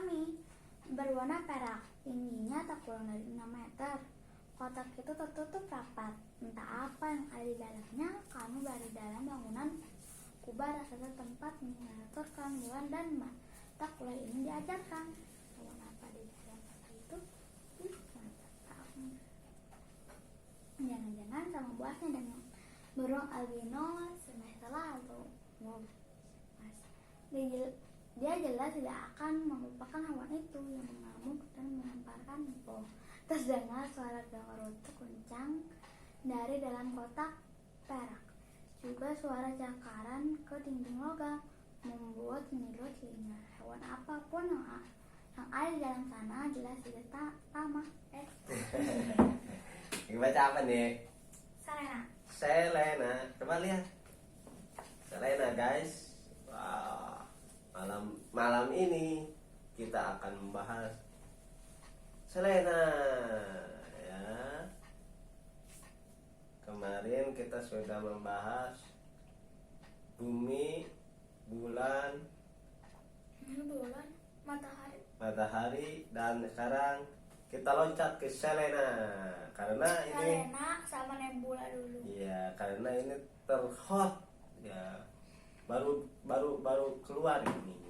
kami. Berwarna perak, tingginya tak kurang dari 6 meter. Kotak itu tertutup rapat. Entah apa yang ada di dalamnya, kami berada dalam bangunan kubah raksasa tempat mengaturkan bulan dan mata kuliah ini diajarkan. Hewan apa di dalam kotak itu? Jangan-jangan sama buahnya dengan burung albino semester lalu. Dia jelas tidak akan melupakan hewan itu yang mengamuk dan melemparkan bom. Terdengar suara gemuruh kencang dari dalam kotak perak. Juga suara cakaran ke dinding logam membuat menyedot telinga. Hewan apapun yang ada di dalam sana jelas tidak tamak. Baca apa nih? Selena. Coba lihat. Selena guys. Wow. Malam ini kita akan membahas Selena. Ya. Kemarin kita sudah membahas bumi, bulan, matahari, dan sekarang kita loncat ke Selena karena ini Selena sama Nebula dulu. iya, karena ini terhot ya, baru keluar ini.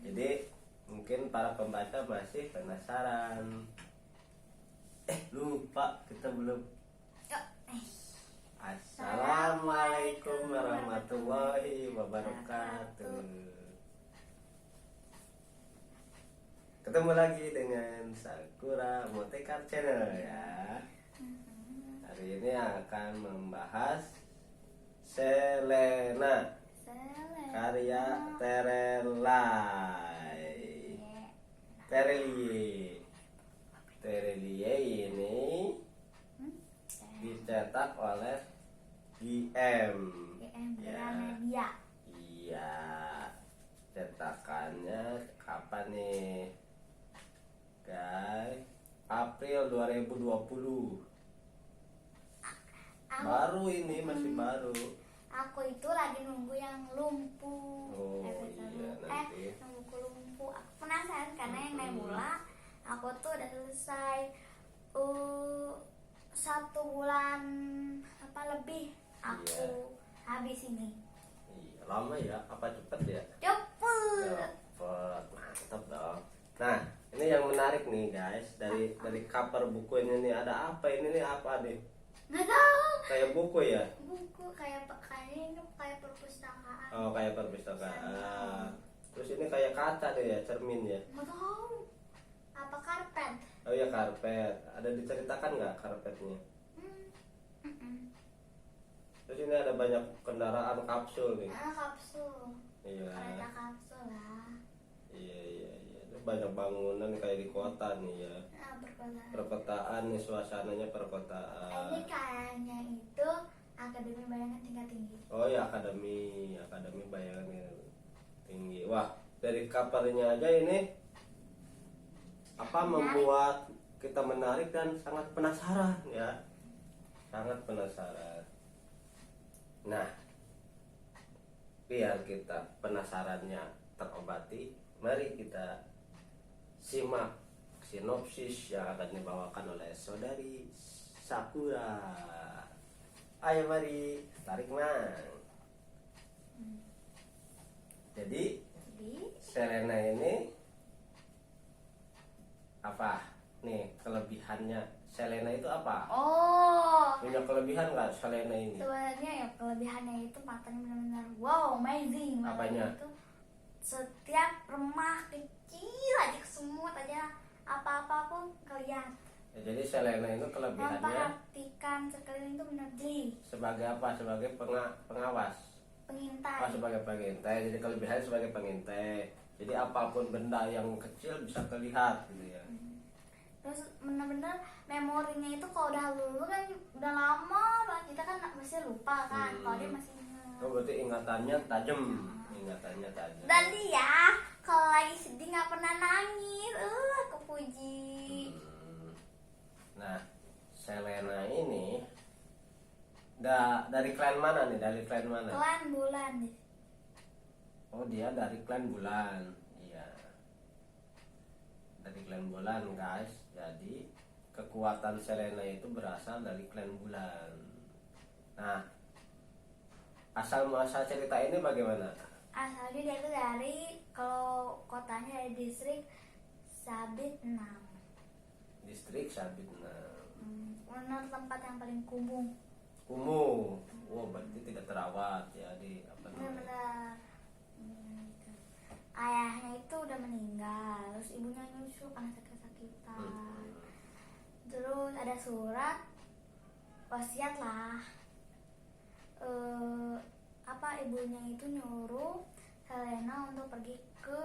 Jadi mungkin para pembaca masih penasaran. Lupa kita belum. Assalamualaikum warahmatullahi wabarakatuh. Ketemu lagi dengan Sakura Motekar Channel ya. Hari ini akan membahas Selena karya Terelie ini dicetak oleh GM Gramedia. Iya, cetakannya kapan nih guys? April 2020. Baru ini, masih baru. Aku itu lagi nunggu yang lumpuh. Oh iya, nanti Nunggu lumpuh. Aku penasaran karena yang Nebula aku tuh udah selesai 1 bulan apa lebih aku habis ini. Iya, lama ya? Apa cepet ya? Cepet. Mantap dong. Nah, ini yang menarik nih guys, dari cover bukunya nih ada apa ini nih, apa deh? Nggak tahu. Kayak buku ya? Buku kayak ini kayak perpustakaan. Oh, kayak perpustakaan. Terus ini kayak kaca deh ya, cermin ya? Nggak tahu. Apa karpet? Oh iya, karpet. Ada diceritakan nggak karpetnya? Terus ini ada banyak kendaraan kapsul nih. Kapsul. Iya. Kereta kapsul lah. Iya. Terus banyak bangunan kayak di kota nih ya. Perkotaan nih, suasananya perkotaan. Ini kayaknya itu Akademi Bayangan Tingkat Tinggi. Oh ya, akademi bayangan tinggi. Wah, dari covernya aja ini membuat kita menarik dan sangat penasaran ya. Sangat penasaran. Nah, biar kita penasarannya terobati, mari kita simak sinopsis yang akan dibawakan oleh saudari Sakura. Ayo mari, tarik mang. Jadi Selena ini apa nih kelebihannya? Selena itu apa? Oh, Punya kelebihan nggak Selena ini? sebenarnya ya kelebihannya itu matanya benar-benar wow, amazing. Apanya? Itu setiap remah kecil aja, semut aja, apa-apa pun kelihatan. Ya, jadi Selena itu kelebihannya Memperhatikan sekeliling itu benar jeli. sebagai apa? Sebagai pengawas. Pengintai. Oh, sebagai pengintai. Jadi kelebihannya sebagai pengintai. Jadi apapun benda yang kecil bisa terlihat gitu ya. Terus benar-benar memorinya itu kalau udah lulu kan udah lama banget, kita kan mesti lupa kan. Kalau dia masih ingat. Oh, berarti ingatannya tajam. Dan dia kalau lagi sedih nggak pernah nangis. Kepuji. Nah, Selena ini dari klan mana nih? Dari klan mana? Klan bulan. Oh, dia dari klan bulan. Iya. klan bulan guys. Jadi kekuatan Selena itu berasal dari klan bulan. Nah, asal muasal cerita ini bagaimana? Asalnya dia tuh dari, kalau kotanya dari distrik Sabit 6. Distrik Sabit. Menurut tempat yang paling kumuh. Kumuh. Wow, berarti tidak terawat ya di apa namanya? Benar-benar. Ayahnya itu udah meninggal, terus ibunya nyusu karena sakit-sakitan. Terus ada surat wasiat lah. Ibunya itu nyuruh Selena untuk pergi ke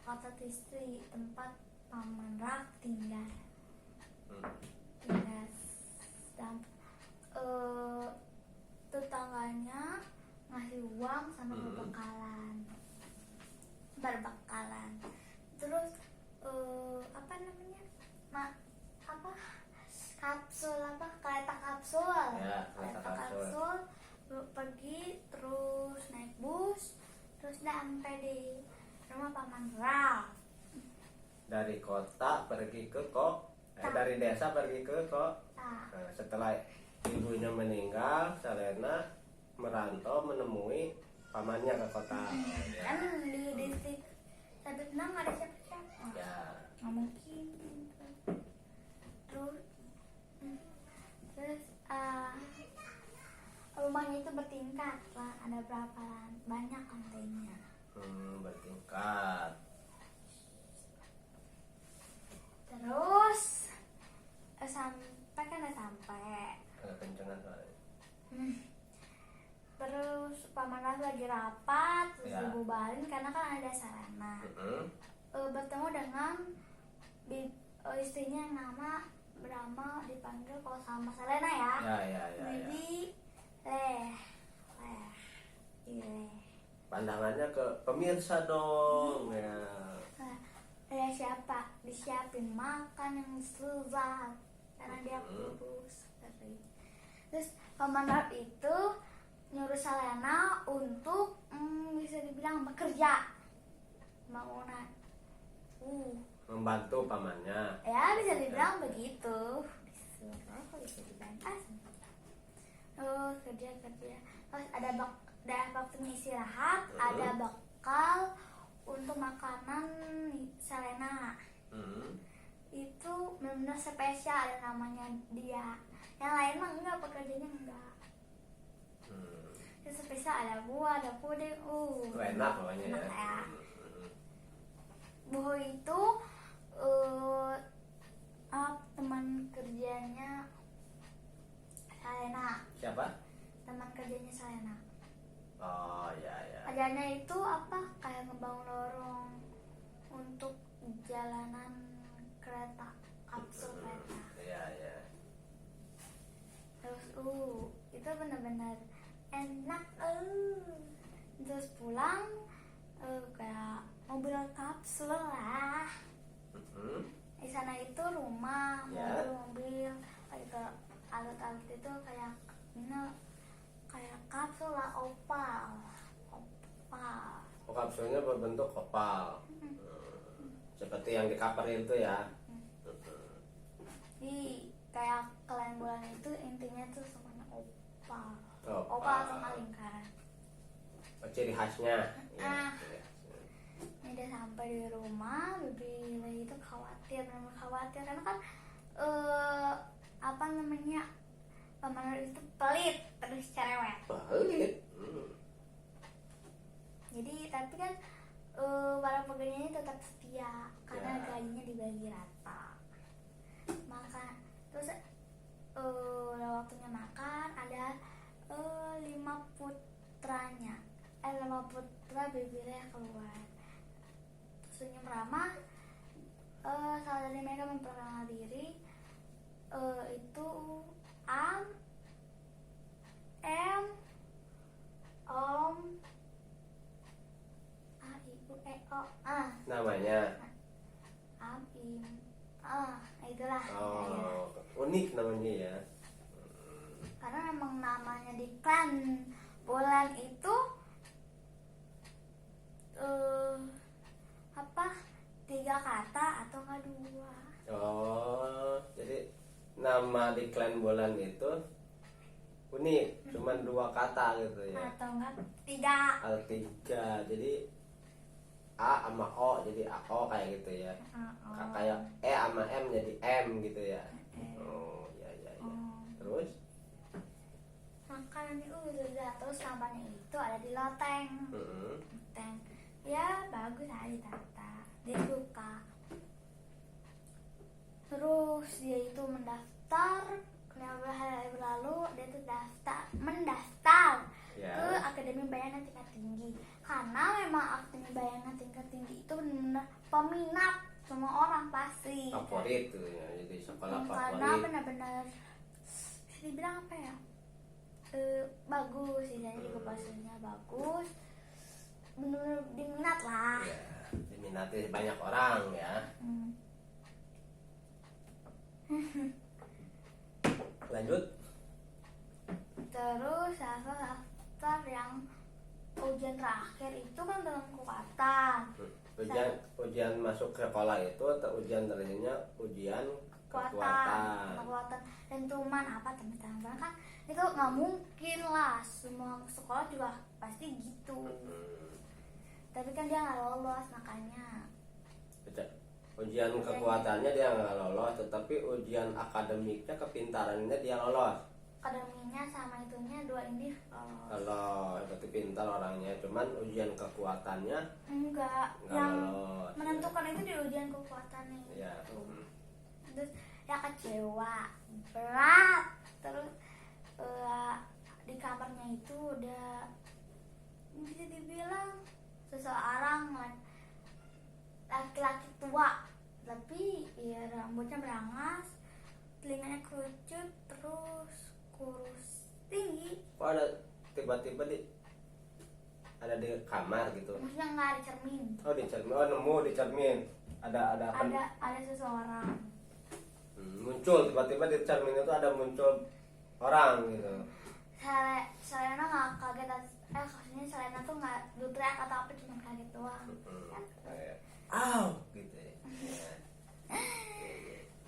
kota Tistri, tempat paman Rak tinggal. Dan tetangganya ngasih uang sama berbekalan. Terus kereta kapsul. Ya, kereta kapsul. Pergi terus naik bus, terus sampai di rumah paman Ralph. Dari kota pergi ke dari desa pergi ke kota. Nah, setelah ibunya meninggal, Selena merantau menemui pamannya ke kota. Kan di distrik Sabit 6 ada siapa-siapa. Ya. Nggak mungkin. Terus rumahnya itu bertingkat lah, ada berapa banyak lantainya. Bertingkat. Terus sampai Agak kencengan soalnya. Terus paman Ras lagi rapat, terus Ya. dibubarin karena kan ada Selena. Bertemu dengan istrinya yang nama Brahma, dipanggil kalau sama Selena ya. Ya. Jadi Pandangannya ke pemirsa dong ya. Siapa disiapin makan yang lezat karena dia kurus. Terus paman Ras itu nyuruh Selena untuk bisa dibilang bekerja, bangunan. Membantu pamannya. Ya bisa dibilang begitu. Kerja. Terus ada waktunya istirahat, ada bekal untuk makanan Selena. Itu benar-benar spesial, ada namanya dia. Yang lain mah enggak, pekerjaannya enggak. Itu spesial, ada buah, ada puding. Enak pokoknya enak ya. Buah itu teman kerjanya Selena. Siapa? Teman kerjanya Selena. Oh ya. Kerjanya itu kayak ngebangun lorong untuk jalanan kereta kapsul kereta. Ya. Terus itu benar-benar enak. Terus pulang kayak mobil kapsul lah. Di sana itu rumah, mobil, kayak alat-alat itu kayak kapsul lah, opal. Kapsulnya berbentuk opal. Seperti yang di cover itu ya. Di kayak klan bulan itu intinya tuh semuanya opal. Opal sama lingkaran. Ciri khasnya. Ini udah sampai di rumah, Bibi itu khawatir karena kan paman itu pelit, terus cerewet. Pelit. Jadi tapi kan para pekerjanya tetap setia karena gajinya dibagi rata. Terus udah waktunya makan, ada 5 putranya. 5 putra bibirnya keluar. Senyum ramah. Salah dari mereka memperkenalkan diri. Itu Om, Ibu, Namanya. Itulah. Unik namanya ya. Karena emang namanya di klan bulan itu 3 kata atau 2. nama di Clan Bolan itu unik, cuman 2 kata gitu ya. Atau enggak 3. Ada 3, jadi A sama O jadi AO kayak gitu ya. Kayak E sama M jadi M gitu ya. Oh ya ya ya. Terus makanan itu udah, terus sampahnya itu ada di loteng. Loteng ya bagus aja tata, dia suka. Terus dia itu mendaftar, beberapa hari berlalu dia tuh mendaftar ya. ke Akademi Bayangan Tingkat Tinggi, karena memang Akademi Bayangan Tingkat Tinggi itu benar-benar peminat semua orang pasti. Favorit tuh ya, jadi sekolah Karena favorit. benar-benar bisa dibilang apa ya, bagus sih, jadi juga bahasanya bagus, benar-benar diminat lah. Ya, diminati banyak orang ya. Lanjut. Terus daftar yang ujian terakhir itu kan dalam kekuatan. Ujian masuk ke sekolah itu atau ujian terakhirnya ujian kekuatan. Tentuman apa teman-teman kan itu nggak mungkin lah, semua sekolah juga pasti gitu. Tapi kan dia nggak lolos, makanya Ujian kekuatannya dia nggak lolos, tetapi ujian akademiknya, kepintarannya dia lolos. akademinya sama itunya 2 ini lolos. Kalau berarti pintar orangnya, cuman ujian kekuatannya Enggak, nggak yang lolos. menentukan itu di ujian kekuatannya Ya. itu. Terus ya kecewa, berat. Terus di kamarnya itu udah bisa dibilang seseorang laki-laki tua, tapi ya rambutnya berangas, telinganya kerucut, terus kurus tinggi. Kok ada tiba-tiba ada di kamar gitu? Maksudnya nggak ada cermin. Oh di cermin, oh nemu di cermin. Ada seseorang. Muncul tiba-tiba di cermin itu ada muncul orang gitu. Selena nggak kaget, maksudnya Selena tuh nggak teriak atau apa, cuma kaget doang. Aw gitu ya.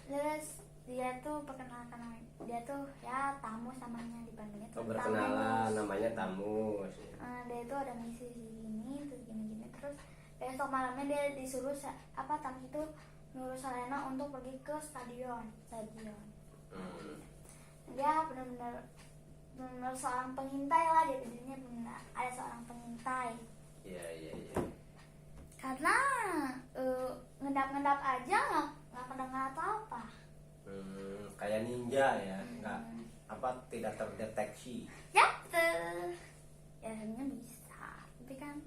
Terus dia tuh perkenalkan, dia tuh ya tamu samanya dipanggilnya tuh Berkenalan namanya tamu. Dia itu ada misi sini terus gini-gini, terus besok malamnya dia disuruh tamu itu nyuruh Selena untuk pergi ke stadion. Dia benar-benar seorang pengintai lah, dia jadinya benar ada seorang pengintai. Iya. Karena ngendap-ngendap aja nggak kedengar apa-apa. Kayak ninja ya, nggak tidak terdeteksi. Ya sebenarnya bisa, tapi kan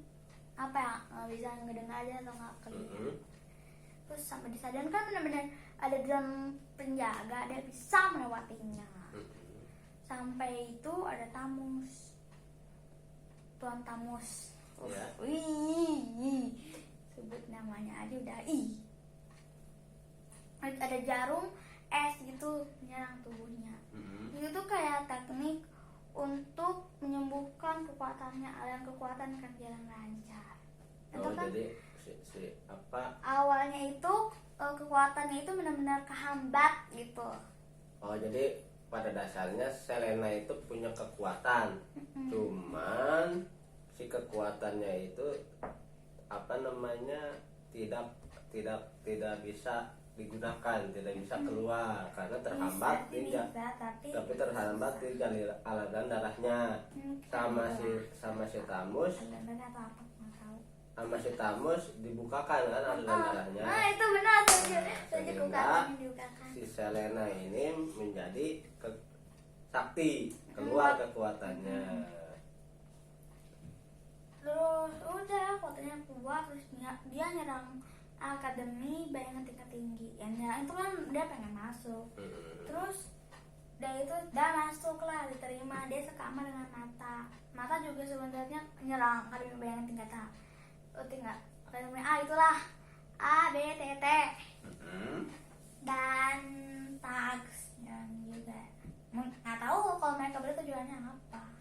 apa ya, nggak bisa ngedengar aja atau nggak kelihatan. Terus sampai di stadion kan benar-benar ada drum penjaga, dia bisa melewatinya. Sampai itu ada Tuan Tamus. Ya. Wih, sebut namanya aja udah ada jarum es gitu menyerang tubuhnya. Itu kayak teknik untuk menyembuhkan kekuatannya, aliran kekuatan kan jalan lancar. Itu kan Jadi awalnya itu kekuatannya itu benar-benar kehambat gitu. Jadi pada dasarnya Selena itu punya kekuatan, cuman si kekuatannya itu tidak bisa digunakan, tidak bisa keluar karena terhambat tapi terhambat di aliran darahnya. Sama si Tamus dibukakan kan aliran darahnya. Itu benar, setuju dibukakan. Si Selena ini menjadi sakti, keluar kekuatannya. Terus udah kekuatannya keluar, terus dia nyerang Akademi Bayangan Tingkat Tinggi. Yang nyerang itu kan dia pengen masuk. Terus dia masuk lah, diterima. Dia sekamar dengan Mata juga sebenarnya nyerang Akademi Bayangan Tingkat Akademi A, itulah A, B, T, dan Tags dan juga nggak tahu kalau mereka berdua tujuannya apa.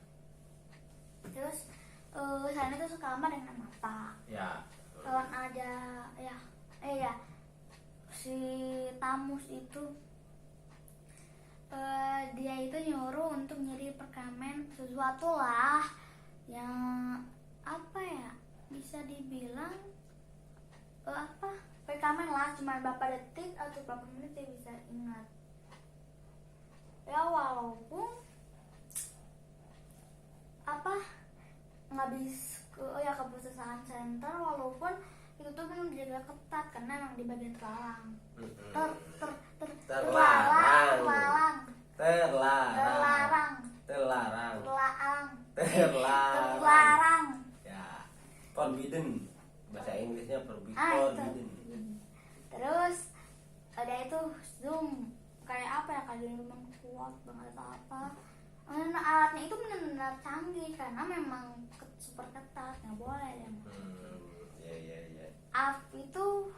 Terus Selena tuh sekamar dengan Mata. Ya. Kawan ada si Tamus itu dia itu nyuruh untuk nyari perkamen sesuatu lah yang apa ya, bisa dibilang perkamen lah, cuma berapa detik atau berapa menit dia bisa ingat. Ya walaupun ngabis ke kepustakaan center, walaupun itu tuh memang dijaga ketat karena emang di bagian terlarang. Terlarang. Ya, forbidden. Bahasa Inggrisnya forbidden. Terus ada itu Zoom, kayak apa ya, kayak memang kuat banget atau apa. Alatnya itu benar-benar canggih karena memang super ketat, nggak boleh ya. Ya. Af itu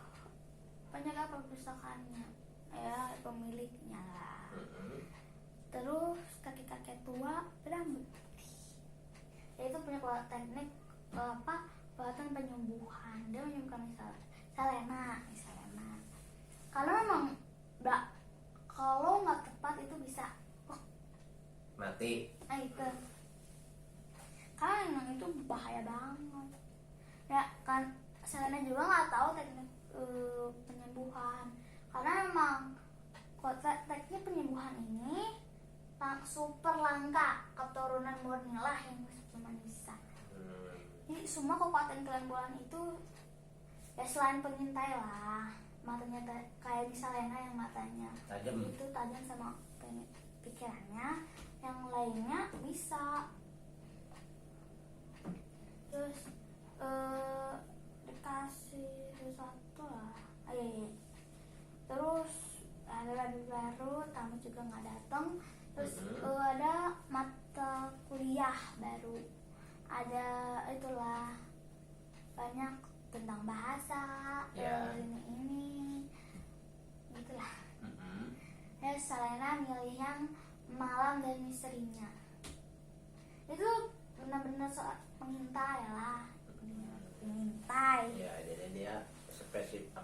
penjaga perpustakaannya, ya pemiliknya lah. Terus kakek-kakek tua berambut putih, ya itu punya teknik perawatan penyembuhan. Dia menyembuhkan Selena. Kalau nggak tepat itu bisa mati. Itu karena emang itu bahaya banget ya kan. Selena juga nggak tahu teknik penyembuhan, karena emang teknik penyembuhan ini super langka, keturunan murni lah yang cuma bisa. Jadi semua kekuatan kelembulan itu ya selain pengintai lah, matanya kayak di Selena yang matanya tajam, itu tajam sama pikirannya, yang lainnya bisa. Terus dikasih sesuatu lah. Terus ada lagi baru, tamu juga nggak datang. Terus ada mata kuliah baru, ada itulah banyak tentang bahasa, ini gitulah. Selena milih yang malam dan misterinya. Itu benar-benar pengintai lah, pengintai. Ya, jadi dia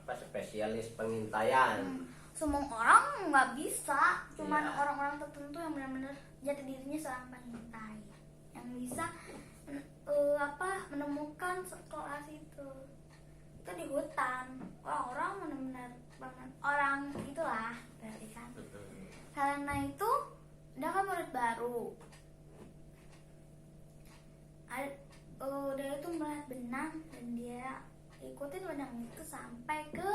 spesialis pengintaian. Semua orang nggak bisa, cuman orang-orang tertentu yang benar-benar jati dirinya seorang pengintai yang bisa menemukan sekelas itu di hutan. Orang-orang benar-benar orang itulah berarti kan. Karena itu dia kan murid baru. Dia itu melihat benang dan dia ikutin benang itu sampai ke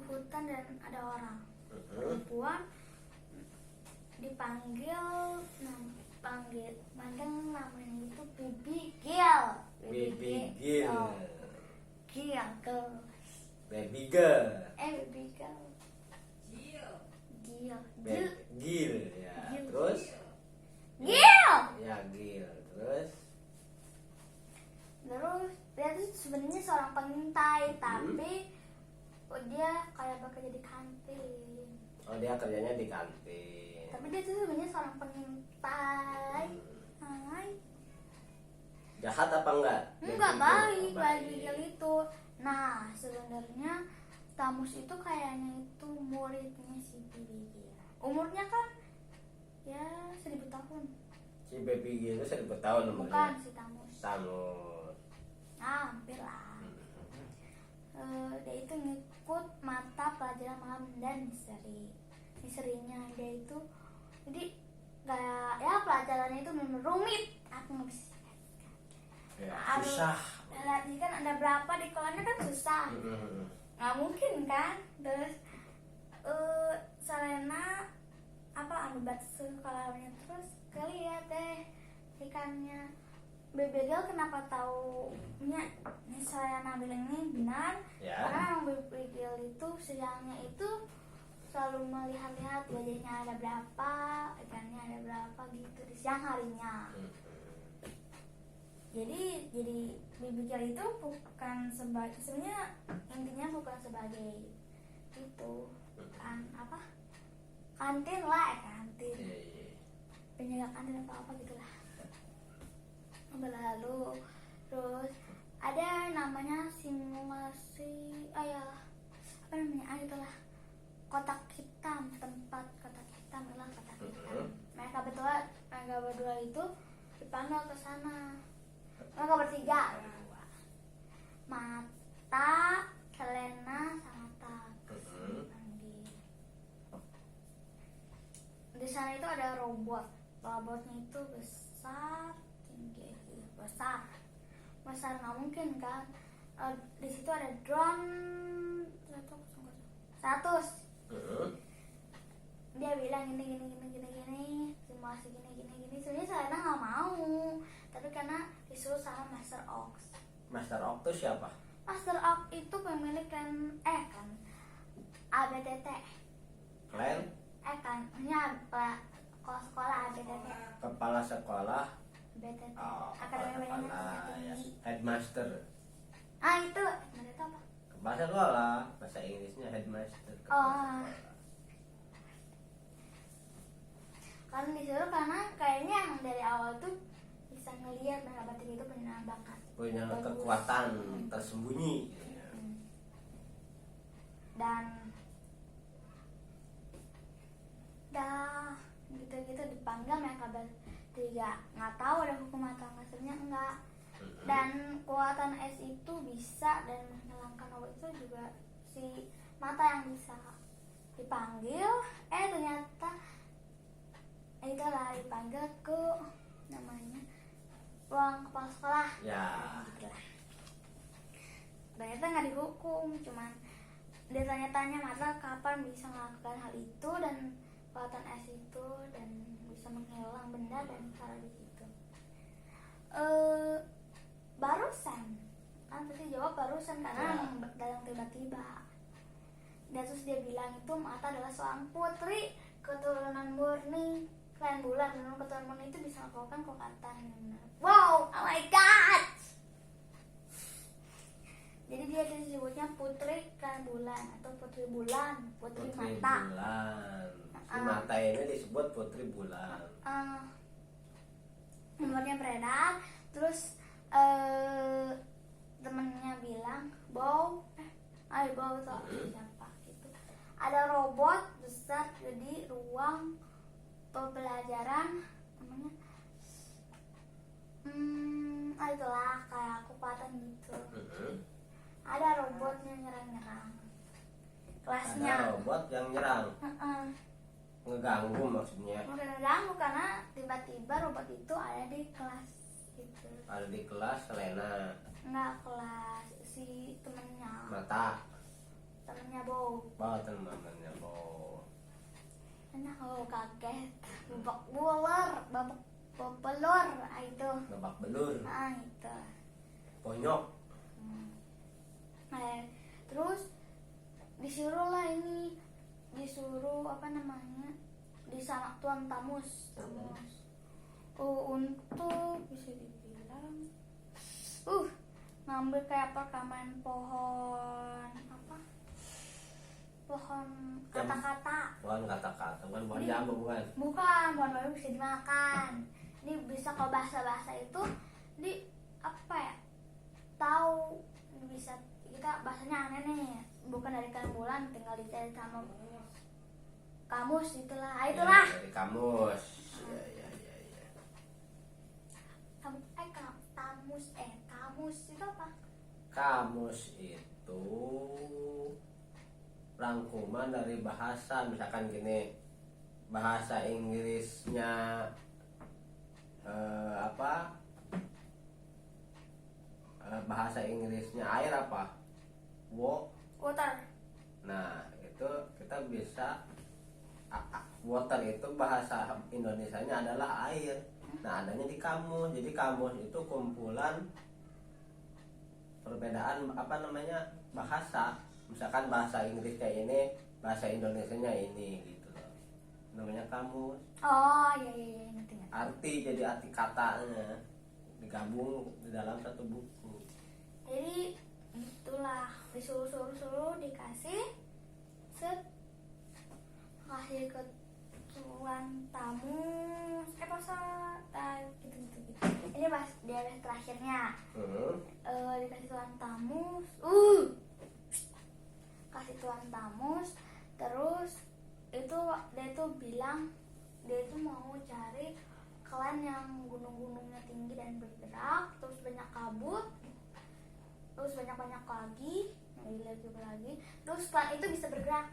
hutan dan ada orang perempuan dipanggil namanya itu Baby Girl. Gil ya. Terus dia tuh sebenarnya seorang pengintai, tapi dia kayak bekerja di kantin. Oh, dia kerjanya di kantin. Tapi dia tuh sebenarnya seorang pengintai. Jahat apa enggak? Enggak, baik Gil itu. Nah, sebenarnya Tamus itu kayaknya itu muridnya si Baby Gil. Umurnya kan ya 1000 tahun. Si Baby Gil itu 1000 tahun umurnya. Bukan si Tamus. Hampir lah. Dia itu ngikut mata pelajaran malam dan misterinya dia itu. Jadi kayak ya pelajarannya itu memang rumit. Aku nggak bisa. Susah. Lagi kan ada berapa di kolamnya kan susah. Nggak mungkin kan. Terus Selena ambil batu kolamnya, terus lihat deh ikannya. Baby Girl kenapa taunya Selena bilang ini benar? Karena Baby Girl itu siangnya itu selalu melihat-lihat wajahnya ada berapa, ikannya ada berapa gitu di siang harinya. Jadi Baby Girl itu bukan sebagai, sebenarnya intinya bukan sebagai itu kan kantin lah, kantin penjaga kantin atau apa gitulah. Lalu terus ada namanya simulasi gitulah, kotak hitam, tempat kotak hitam adalah kotak hitam. Mereka berdua itu dipanggil ke sana. Mereka bertiga, Mata, Selena, sama Tags dipanggil. Di sana itu ada robot. Robotnya itu besar, tinggi, besar nggak mungkin kan. Di situ ada drone 100. Dia bilang gini, simulasi gini. Sebenarnya Selena nggak mau, tapi karena disuruh sama Master Ox. Master Ox itu siapa? Master Ox itu pemilik kan ABTT. Klan? Sekolah ABTT. Kepala sekolah. BTT. Akademi Kepala ya. Headmaster. Itu apa? Kepala sekolah, bahasa Inggrisnya headmaster. Karena disuruh karena kayaknya emang dari awal tuh bisa ngelihat mereka bertiga itu punya bakat, punya bagus, kekuatan tersembunyi. Dan gitu dipanggil mereka bertiga, nggak tahu ada hukum atau nggak, sebenarnya enggak. Dan kekuatan es itu bisa, dan menghilangkan obat itu juga si Mata yang bisa dipanggil. Ternyata itulah dipanggil ke namanya ruang kepala sekolah. Ya. Ternyata nggak dihukum, cuman dia tanya-tanya Mata kapan bisa melakukan hal itu dan kekuatan es itu, dan bisa menghilang benda dan taruh di situ. Barusan kan pasti jawab barusan karena datang tiba-tiba. Dan terus dia bilang itu Mata adalah seorang putri keturunan murni klan bulan, dan keturunan murni itu bisa melakukan kekuatan yang benar. Wow, oh my god. Jadi dia disebutnya putri klan bulan atau putri bulan, putri Mata. Bulan. Si Mata ini disebut putri bulan. Nomornya beredar, terus temennya bilang Bow tuh siapa itu, ada robot besar di ruang pembelajaran namanya itulah kayak kekuatan gitu. Ada robotnya nyerang kelasnya. Ada robot yang nyerang. Ngeganggu maksudnya. Ngeganggu karena tiba-tiba robot itu ada di kelas gitu. Ada di kelas Selena. Enggak, kelas si temennya. Mata. Temennya Bow. Temennya Bow. Enak, kaget. Babak belur itu. Babak belur. Itu. Bonyok. Terus disuruh apa namanya, sama Tuan Tamus. Untuk bisa dibilang ngambil kayak perekaman pohon kata-kata. Pohon kata-kata, bukan pohon jambu, bukan? Bukan, pohon jambu bisa dimakan. Ini bisa, kalau bahasa itu di apa ya? Tahu bisa kita bahasanya aneh nih, bukan dari kalian bulan, tinggal dicari sama kamus itulah. Dari kamus. Ya. Kamus itu apa? Kamus itu rangkuman dari bahasa, misalkan gini, bahasa Inggrisnya bahasa Inggrisnya air apa? Water. Nah, itu kita bisa water itu bahasa Indonesianya adalah air. Nah, adanya di kamus. Jadi kamus itu kumpulan perbedaan bahasa. Misalkan bahasa Inggris kayak ini, bahasa Indonesianya ini gitu loh. Namanya kamus. Oh, iya, ngerti. Arti, jadi arti katanya digabung di dalam satu buku. Jadi itulah disuruh dikasih kasih ke Tuan Tamus gitu. Ini pas di akhir terakhirnya dikasih Tuan Tamus kasih Tuan Tamus, terus lagi, terus klan itu bisa bergerak.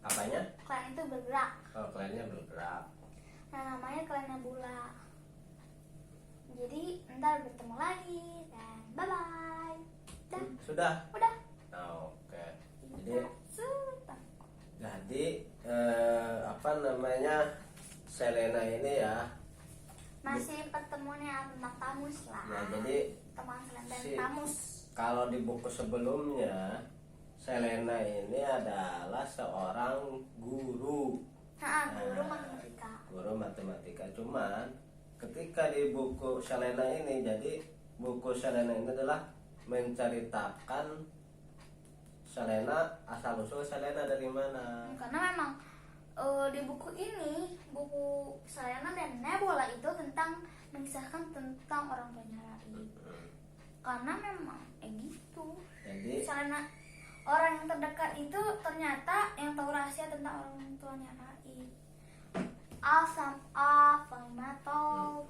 Apanya? Klan itu bergerak. Oh, klannya bergerak. Nah, namanya klan Nebula. Jadi ntar bertemu lagi dan bye bye. Sudah. Udah. Oke. Jadi Sudah. apa namanya, Selena ini ya Masih pertemuannya tentang Tamus lah. ya, jadi Teman Selena dan si- Tamus. kalau di buku sebelumnya Selena ini adalah seorang guru Guru Nah, matematika. guru matematika. Cuman ketika di buku Selena ini, jadi buku Selena ini adalah menceritakan Selena, asal usul Selena dari mana. Karena memang di buku ini, buku Selena dan Nebula itu mengisahkan tentang orang tuanya Raib. Karena memang gitu. Jadi Selena, orang yang terdekat itu ternyata yang tahu rahasia tentang orang tuanya Raib. Fahim,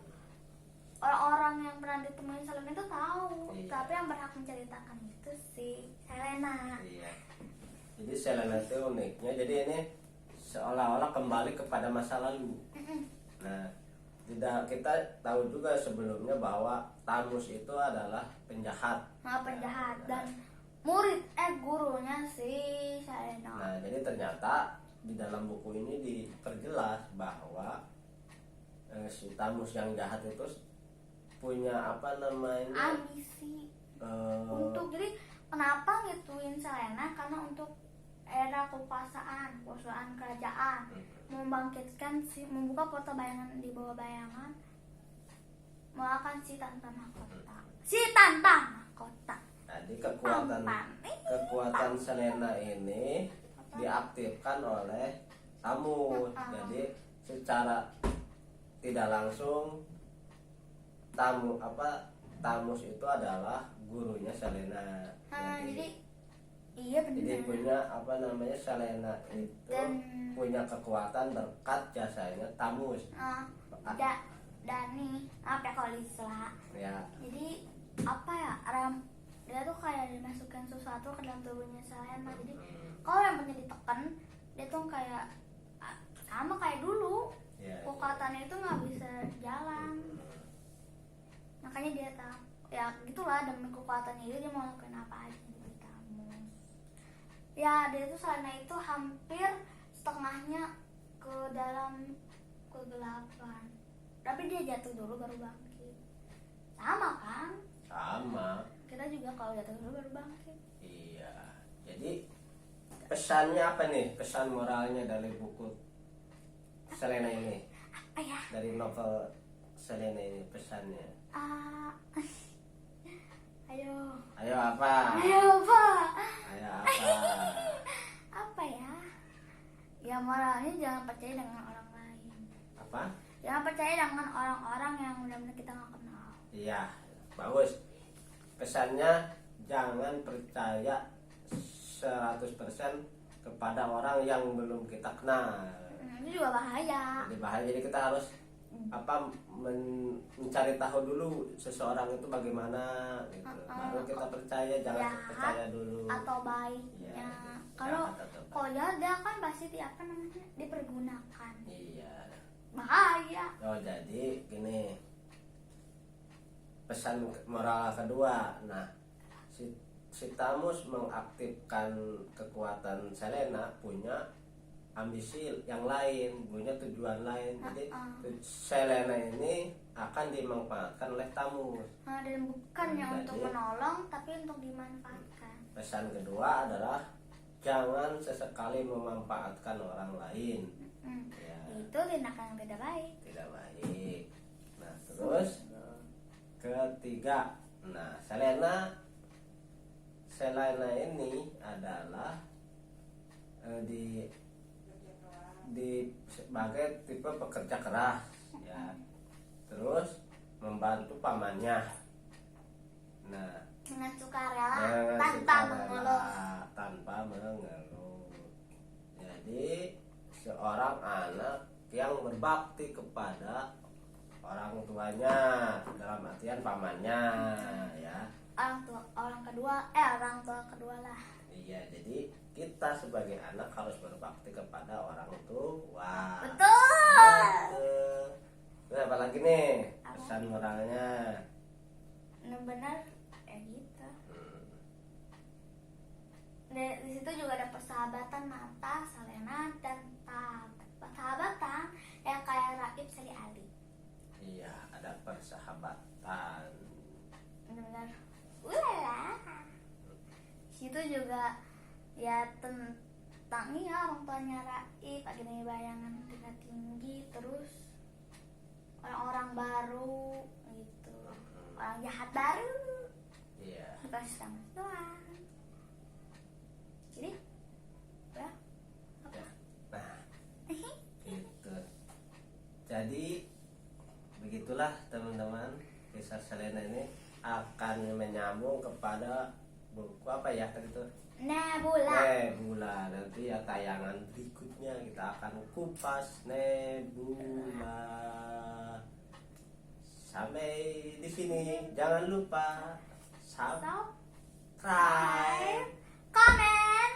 orang-orang yang pernah ditemuin Selena itu tahu. Iya. Tapi yang berhak menceritakan itu si Selena. iya. Jadi Selena itu uniknya, jadi ini seolah-olah kembali kepada masa lalu. Nah, tidak, kita tahu juga sebelumnya bahwa Tamus itu adalah penjahat. Penjahat dan gurunya si Selena. Nah, jadi ternyata di dalam buku ini diperjelas bahwa si Tamus yang jahat itu punya apa namanya, Ambisi untuk jadi kenapa ngituin Selena, karena untuk era kekuasaan kerajaan, membuka portal bayangan di bawah bayangan, mengalahkan si Tanpa Mahkota. Jadi kekuatan Selena ini diaktifkan oleh Tamus. Jadi secara tidak langsung Tamus itu adalah gurunya Selena. Jadi iya benar. Jadi punya apa namanya, Selena itu punya kekuatan berkat jasanya Tamus. Dani apa ya kalau di istilah. Ya. Jadi apa ya, dia tuh kayak dimasukin sesuatu ke dalam tubuhnya Selena. Jadi kalau yang punya ditekan, dia tuh kayak sama kayak dulu. Ya, Kekuatannya itu nggak bisa jalan. Makanya dia ya gitulah, demi kekuatannya dia mau lakuin apa aja di Tamus. Ya dia tuh Selena itu hampir setengahnya ke dalam kegelapan. Tapi dia jatuh dulu baru bangkit. Sama kan? sama. Kita juga kalau jatuh dulu baru bangkit. Iya. Jadi pesannya apa nih? Pesan moralnya dari buku Selena ini? Apa ya? Dari novel Selena ini pesannya. Ayo apa? Pak. Ayo apa? Apa ya? Ya moralnya jangan percaya dengan orang lain. Apa? Jangan percaya dengan orang-orang yang benar-benar kita nggak kenal. Iya, bagus. Pesannya jangan percaya 100% kepada orang yang belum kita kenal. Itu juga bahaya. Jadi bahaya. Jadi kita harus mencari tahu dulu seseorang itu bagaimana gitu. Baru kita percaya, jangan Jahat percaya dulu. atau baiknya. Iya, Kalau jahat atau baik. kalau jahat dia kan pasti dipergunakan. Iya. Bahaya. Oh, jadi gini. Pesan moral kedua. Nah, si Tamus mengaktifkan kekuatan Selena, punya ambisi yang lain, punya tujuan lain. Jadi Selena ini akan dimanfaatkan oleh Tamus. Dan bukannya Jadi, untuk menolong, tapi untuk dimanfaatkan. Pesan kedua adalah jangan sesekali memanfaatkan orang lain. Ya, Itu tindakan yang tidak baik. tidak baik. Nah, terus ketiga, nah Selena ini adalah sebagai tipe pekerja keras, ya. Terus membantu pamannya. Nah, Dengan sukarela, dengan tanpa sukarela, mengeluh. tanpa mengeluh. Jadi seorang anak yang berbakti kepada orang tuanya, dalam artian pamannya, ya. orang tua kedua lah. Iya, jadi kita sebagai anak harus berbakti kepada orang tua. Betul. Terus apa lagi nih pesan moralnya? Benar gitu. Di situ juga ada persahabatan Nata, Salena, dan persahabatan yang kayak Raib, Sally, Ali. Iya, ada persahabatan. Benar. Ulala. Situ juga ya tentang orang tuanya Raib, akhirnya bayangan tingkat tinggi, terus orang-orang baru gitu, orang jahat baru. Iya. Bukan sama doang. Jadi ya apa? Nah, gitu. Jadi begitulah teman-teman, kisah Selena ini akan menyambung kepada buku apa ya tadi itu? Nebula. Nanti ya tayangan berikutnya kita akan kupas Nebula. Sampai di sini, jangan lupa subscribe,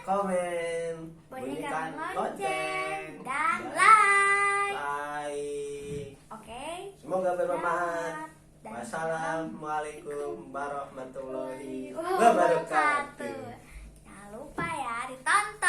komen, bunyikan bunyikan lonceng, dan dan like. Oke. Semoga bermanfaat. Dan Wassalamualaikum warahmatullahi wabarakatuh. wabarakatuh. Jangan lupa ya ditonton.